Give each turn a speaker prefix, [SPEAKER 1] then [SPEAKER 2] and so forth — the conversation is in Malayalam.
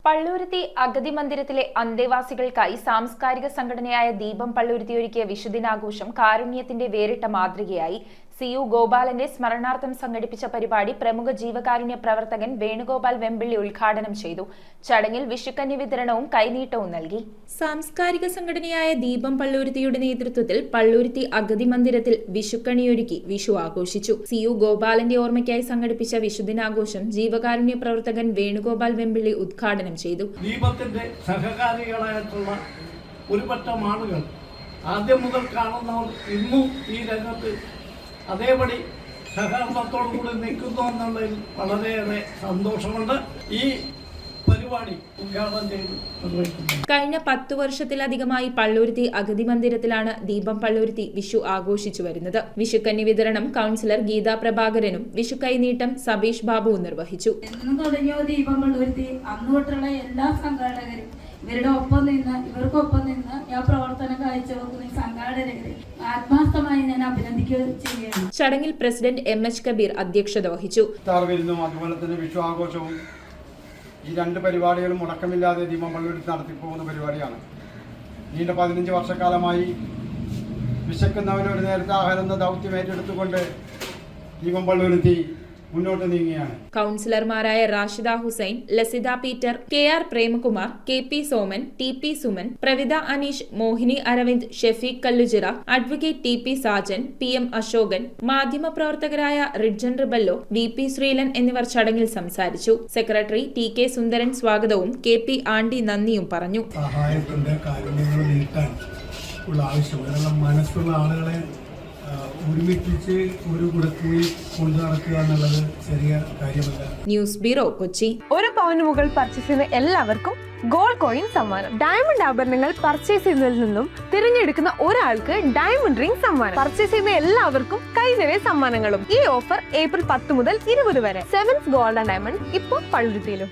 [SPEAKER 1] പള്ളുരുത്തി അഗതി മന്ദിരത്തിലെ അന്തേവാസികൾക്കായി സാംസ്കാരിക സംഘടനയായ ദീപം പള്ളുരുത്തി ഒരുക്കിയ വിഷുദിനാഘോഷം കാരുണ്യത്തിന്റെ വേറിട്ട മാതൃകയായി. CU ഗോപാലന്റെ സ്മരണാർത്ഥം സംഘടിപ്പിച്ച പരിപാടി പ്രമുഖ ജീവകാരുണ്യ പ്രവർത്തകൻ വേണുഗോപാൽ വെമ്പിള്ളി ഉദ്ഘാടനം ചെയ്തു. ചടങ്ങിൽ വിഷുക്കന്നി വിതരണവും കൈനീട്ടവും നൽകി. സാംസ്കാരിക സംഘടനയായ ദീപം പള്ളുരുത്തിയുടെ നേതൃത്വത്തിൽ പള്ളുരുത്തി അഗതി മന്ദിരത്തിൽ വിഷുക്കണിയൊരുക്കി വിഷു ആഘോഷിച്ചു. CU ഗോപാലന്റെ ഓർമ്മയ്ക്കായി സംഘടിപ്പിച്ച വിഷുദിനാഘോഷം ജീവകാരുണ്യ പ്രവർത്തകൻ വേണുഗോപാൽ വെമ്പിള്ളി ഉദ്ഘാടനം ചെയ്തു.
[SPEAKER 2] ദീപത്തിന്റെ സഹകാരികളായിട്ടുള്ള ഒരു പറ്റം ആളുകൾ ആദ്യം മുതൽ കാണുന്നവർ ഇന്നും ഈ രംഗത്ത് അതേപടി സഹകരണത്തോടു കൂടി നിൽക്കുന്നു എന്നുള്ളതിൽ വളരെയേറെ സന്തോഷമുണ്ട്. ഈ പരിപാടി ഉദ്ഘാടനം ചെയ്ത് നിർവഹിക്കുന്നു.
[SPEAKER 1] കഴിഞ്ഞ 10 വർഷത്തിലധികമായി പള്ളുരുത്തി അഗതി മന്ദിരത്തിലാണ് ദീപം പള്ളുരുത്തി വിഷു ആഘോഷിച്ചു വരുന്നത്. വിഷുക്കന്നി വിതരണം കൗൺസിലർ ഗീതാ പ്രഭാകരനും വിഷു കൈനീട്ടം സബീഷ് ബാബുവും നിർവഹിച്ചു.
[SPEAKER 3] ദീപം പള്ളുരുത്തി അന്ന് തൊട്ടുള്ള എല്ലാ സംഘാടകരും ഇവരുടെ ഒപ്പം നിന്ന് ഇവർക്കൊപ്പം നിന്ന് ഞാൻ പ്രവർത്തനം കാഴ്ചവെക്കുന്ന സംഘാടകരെ ആത്മാർത്ഥമായി ഞാൻ അഭിനന്ദിക്കുകയും ചെയ്യുകയാണ്.
[SPEAKER 1] ചടങ്ങിൽ പ്രസിഡന്റ് MH കബീർ അധ്യക്ഷത വഹിച്ചു.
[SPEAKER 4] അതുപോലെ തന്നെ വിഷു ആഘോഷവും ഈ രണ്ട് പരിപാടികളും മുടക്കമില്ലാതെ ദീപം പള്ളുരുത്തി നടത്തിപ്പോകുന്ന പരിപാടിയാണ്. നീണ്ട 15 വർഷക്കാലമായി വിശക്കുന്നവന് ഒരു നേരത്തെ ആഹാരം എന്ന ദൗത്യം ഏറ്റെടുത്തുകൊണ്ട് ദീപം പള്ളുരുത്തി മുന്നോട്ട് നീങ്ങിയാണ്.
[SPEAKER 1] കൗൺസിലർമാരായ Rashida Hussain, Lasitha Peter, KR Premakumar, KP Soman, TP Suman, Pravitha Aneesh, Mohini Aravind, Shefeeq Kalluchira, advocate TP Sajan, PM Ashokan, മാധ്യമപ്രവർത്തകരായ റിഡ്ജൻ റിബല്ലോ, VP ശ്രീലൻ എന്നിവർ ചടങ്ങിൽ സംസാരിച്ചു. സെക്രട്ടറി TK സുന്ദരൻ സ്വാഗതവും KP ആണ്ടി നന്ദിയും പറഞ്ഞു.
[SPEAKER 5] സഹായത്തിന്റെ കാര്യങ്ങൾ നീട്ടാൻ ഉള്ള ആവശ്യം മനസ്സുള്ള ആളുകളെ ഒരുമിപ്പിച്ച് ഒരു കുടക്കീഴിൽ കൊണ്ടു നടക്കുക എന്നുള്ളത് ചെറിയ കാര്യമല്ല.
[SPEAKER 1] News bureau, Kochi.
[SPEAKER 6] 1 പവന് മുകളിൽ പർച്ചേസ് ചെയ്യുന്ന എല്ലാവർക്കും ഗോൾഡ് കോയിൻ സമ്മാനം. ഡയമണ്ട് ആഭരണങ്ങൾ പർച്ചേസ് ചെയ്യുന്നതിൽ നിന്നും തിരഞ്ഞെടുക്കുന്ന ഒരാൾക്ക് ഡയമണ്ട് റിംഗ് സമ്മാനം. പർച്ചേസ് ചെയ്യുന്ന എല്ലാവർക്കും കൈനിറയ സമ്മാനങ്ങളും. ഈ ഓഫർ ഏപ്രിൽ 10 മുതൽ 20 വരെ. 7th ഗോൾഡ് ആൻഡ് ഡയമണ്ട് ഇപ്പോൾ പള്ളുരുത്തിയിലും.